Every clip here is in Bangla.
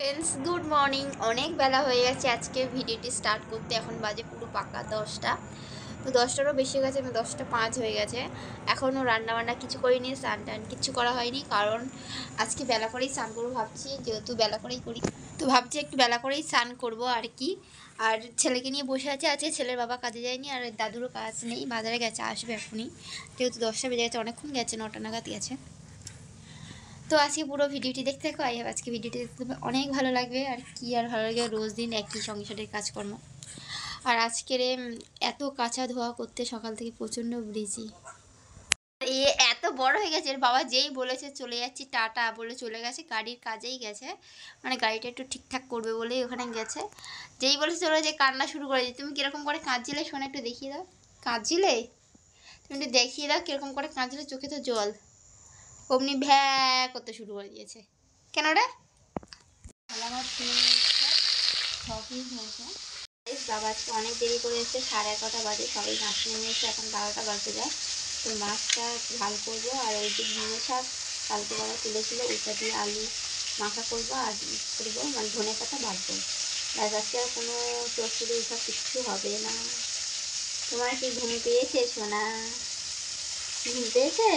Friends good morning. অনেক বেলা হয়ে গেছে আজকে ভিডিওটি স্টার্ট করতে। এখন বাজে পুরো পাকা 10টা, তো 10টারও বেশি হয়ে গেছে, 10টা 5 হয়ে গেছে। এখনও রান্নাবান্না কিছু করিনি, স্নান টান কিছু করা হয়নি, কারণ আজকে বেলা করেই স্নান করবো ভাবছি, যেহেতু বেলা করেই করি তো ভাবছি একটু বেলা করেই স্নান করবো আর কি। আর ছেলেকে নিয়ে বসে আছে, ছেলের বাবা কাজে যায়নি, আর দাদুরও কাজ নেই, বাজারে গেছে, আসবে এখনই, যেহেতু 10টা বেজে গেছে, অনেকক্ষণ গেছে, 9টা নাগাদ গেছে। তো আজকে পুরো ভিডিওটি দেখতে থাকো। আজকে ভিডিওটি দেখতে অনেক ভালো লাগবে। আর কি আর ভালো লাগে, রোজ দিন একই সংসারের কাজকর্ম। আর আজকের এত কাঁচা ধোয়া করতে সকাল থেকে প্রচণ্ড বিজি। এ এত বড় হয়ে গেছে, এর বাবা যেই বলেছে চলে যাচ্ছি টাটা বলে চলে গেছে, গাড়ির কাজেই গেছে, মানে গাড়িটা একটু ঠিকঠাক করবে বলেই ওখানে গেছে। যেই বলেছে চলে যে কান্না শুরু করে দিই। তুমি কীরকম করে কাঁদছিলে শোনা, একটু দেখিয়ে দাও। কাঁদছিলে? তুমি একটু দেখিয়ে দাও কীরকম করে কাঁদছিলে, চোখে তো জল, অমনি ভ্যা করতে শুরু করে দিয়েছে। কেন রে? আমার হয়েছে। বাবা আজকে অনেক দেরি করে এসেছে, 11:30 বাজে, সবাই মাছ নেমে এসে এখন 12টা বাজতে যায়। তো মাছটা ঝাল করবো, আর ওই যে ডিমের শাক কালকে বাবা তুলেছিল, ওইটা দিয়ে আলু মাখা করবো, আর করবো মানে ধনে পাতা বাটবো। ব্যাস, আজকে আর কোনো চচ্চড়ি এইসব কিচ্ছু হবে না। তোমার কি ঘুম পেয়েছে সোনা? ঘুম পেয়েছে?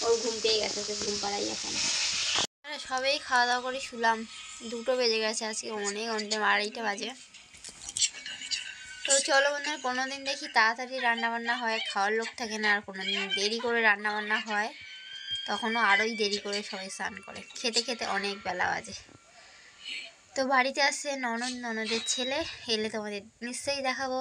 ওর ঘুম পেয়ে গেছে, ওকে ঘুম পাড়াই এখন। সবেই খাওয়া দাওয়া করে শুলাম, 2টো বেজে গেছে, আজকে অনেক 2:30 বাজে। তো চলো বন্ধুরা, কোনো দিন দেখি তাড়াতাড়ি রান্নাবান্না হয়, খাওয়ার লোক থাকে না, আর কোনো দিন দেরি করে রান্নাবান্না হয়, তখনও আরোই দেরি করে সবাই স্নান করে, খেতে খেতে অনেক বেলা বাজে। তো বাড়িতে আসছে ননদের ছেলে, এলে তোমাদের নিশ্চয়ই দেখাবো।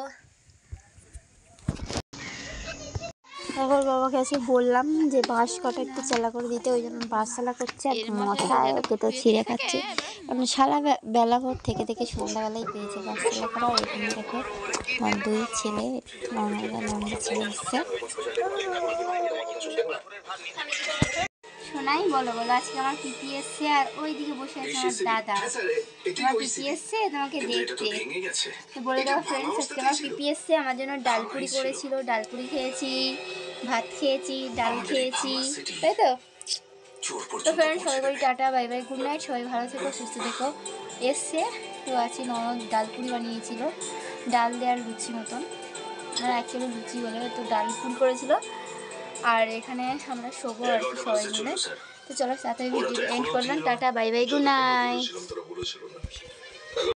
এখন বাবাকে আছে বললাম যে বাঁশ কটা একটু চালা করে দিতে, ওই জন্য বাঁশ চালা করছে, আর মশায় ওকে তো ছিঁড়ে খাচ্ছে, কারণ সারা বেলা ভোর থেকে থেকে সন্ধ্যাবেলায় পেয়েছে বাঁশ চালা করা। এখানে দেখো আমার 2 ছেলে, ননদের ছেলে এসছে। শোনাই, বলো বলো, আজকে আমার পিপি এসছে, আর ওই দিকে বসে আছে আমার দাদা। আমার পিপি এসছে তোমাকে দেখতে, তো বলে দাও ফ্রেন্ডস, আজকে আমার পিপি এসছে, আমার জন্য ডালপুরি করেছিল, ডালপুরি খেয়েছি, ভাত খেয়েছি, ডাল খেয়েছি, তাই তো। তো ফ্রেন্ডস, সবাই বলি tata, bye bye, good night, সবাই ভালো থেকো, সুস্থ থেকো। এসছে তো আছি, ননদ ডালপুরি বানিয়েছিল, ডাল দেওয়ার লুচি মতন, মানে অ্যাকচুয়ালি লুচি বলে, তো ডালপুরি করেছিল। আর এখানে আমরা শোবো আর কি সবাই মিলে। তো চলো, সাথে ভিডিও এন্ড করলাম, tata bye bye, good night.